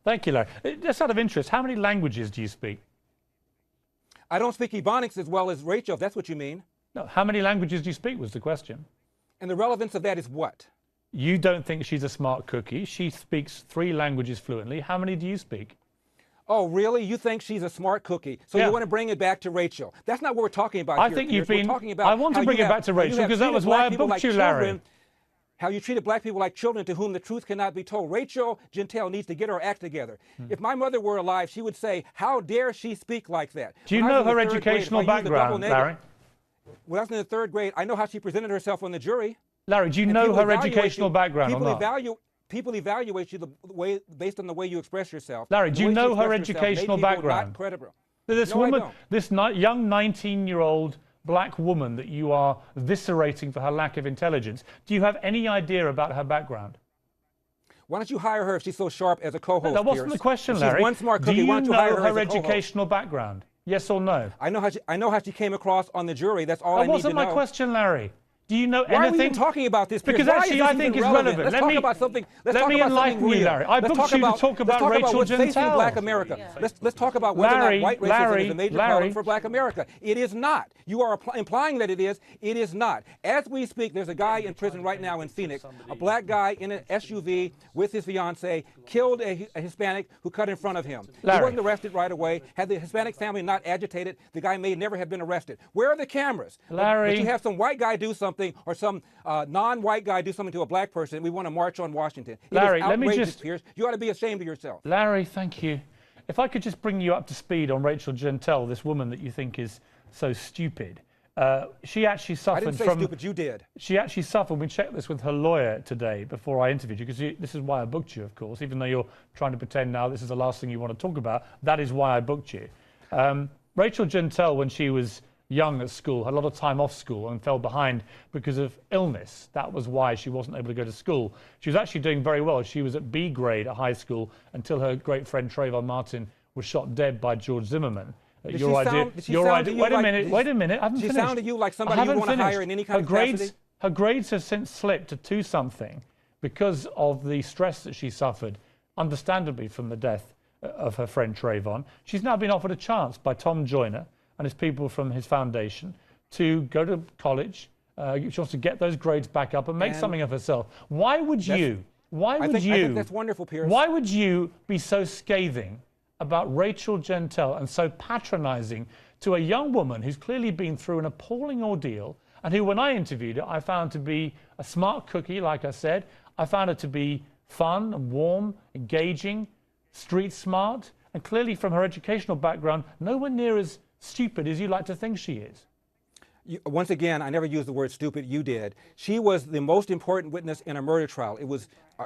Thank you, Larry. Just out of interest, how many languages do you speak? I don't speak Ebonics as well as Rachel, if that's what you mean. No, how many languages do you speak was the question. And the relevance of that is what? You don't think she's a smart cookie. She speaks 3 languages fluently. How many do you speak? Oh, really? You think she's a smart cookie? So Yeah. you want to bring it back to Rachel? That's not what we're talking about I here, think Piers. you've been. We're talking about I want to bring it back to Rachel because that was why I booked you, Larry. How you treated black people like children to whom the truth cannot be told. Rachel Jeantel needs to get her act together. If my mother were alive, she would say, how dare she speak like that? Do you know her educational background, Larry? When I was in the 3rd grade, I know how she presented herself on the jury. Larry, do you know her educational background or not? People evaluate you based on the way you express yourself. Larry, do you know her educational background? This woman, this young 19-year-old black woman that you are eviscerating for her lack of intelligence, do you have any idea about her background? Why don't you hire her if she's so sharp as a co-host? That wasn't the question, Larry. She's one smart cookie. Do you Why don't you know hire her educational background? Yes or no? I know how she came across on the jury. That's all I need to know. That wasn't my question, Larry. Do you know anything? Why are we even talking about this? Because actually, I think it's relevant. Let's talk about something. Let me enlighten you, Larry. I booked you to talk about Rachel Jeantel. Black America. Let's talk about whether or not white racism is a major problem for Black America. It is not. You are implying that it is. It is not. As we speak, there's a guy in prison right now in Phoenix, a black guy in an SUV with his fiancee, killed a Hispanic who cut in front of him. He wasn't arrested right away. Had the Hispanic family not agitated, the guy may never have been arrested. Where are the cameras? Larry. But you have some white guy do something or some non-white guy do something to a black person, we want to march on Washington. Larry, let me just... Piers. You ought to be ashamed of yourself. Larry, thank you. If I could just bring you up to speed on Rachel Jeantel, this woman that you think is so stupid. She actually suffered I didn't say stupid, you did. She actually suffered. We checked this with her lawyer today before I interviewed you, because this is why I booked you, of course, even though you're trying to pretend now this is the last thing you want to talk about. That is why I booked you. Rachel Jeantel, when she was young at school, had a lot of time off school and fell behind because of illness. That was why she wasn't able to go to school. She was actually doing very well. She was at B grade at high school until her great friend Trayvon Martin was shot dead by George Zimmerman. Wait a minute. I haven't finished. She sounded to you like somebody you want to hire in any kind of capacity? Her grades have since slipped to 2-something because of the stress that she suffered, understandably, from the death of her friend Trayvon. She's now been offered a chance by Tom Joyner and his people from his foundation to go to college. She wants to get those grades back up and make something of herself. Why would you? I think that's wonderful, Piers. Why would you be so scathing about Rachel Jeantel and so patronizing to a young woman who's clearly been through an appalling ordeal and who, when I interviewed her, I found to be a smart cookie, like I said. I found her to be fun and warm, engaging, street smart, and clearly from her educational background, nowhere near as stupid as you like to think she is. Once again, I never used the word stupid, you did. She was the most important witness in a murder trial.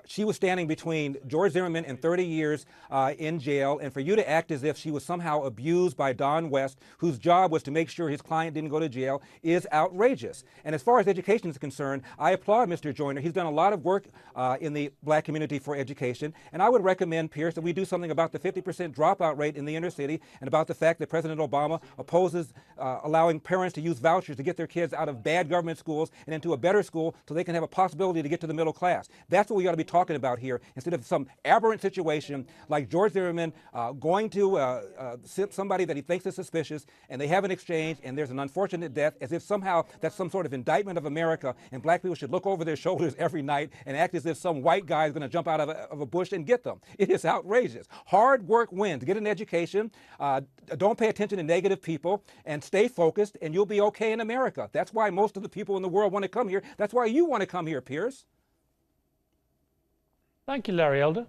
She was standing between George Zimmerman and 30 years in jail, and for you to act as if she was somehow abused by Don West, whose job was to make sure his client didn't go to jail, is outrageous. And as far as education is concerned, I applaud Mr. Joyner. He's done a lot of work in the black community for education, and I would recommend, Piers, that we do something about the 50% dropout rate in the inner city and about the fact that President Obama opposes allowing parents to use vouchers to get their kids out of bad government schools and into a better school so they can have a possibility to get to the middle class. That's what we ought to be talking about here, instead of some aberrant situation like George Zimmerman going to somebody that he thinks is suspicious, and they have an exchange, and there's an unfortunate death, as if somehow that's some sort of indictment of America, and black people should look over their shoulders every night and act as if some white guy is going to jump out of a bush and get them. It is outrageous. Hard work wins. Get an education. Don't pay attention to negative people, and stay focused, and you'll be okay in America. That's why most of the people in the world want to come here. That's why you want to come here, Piers. Thank you, Larry Elder.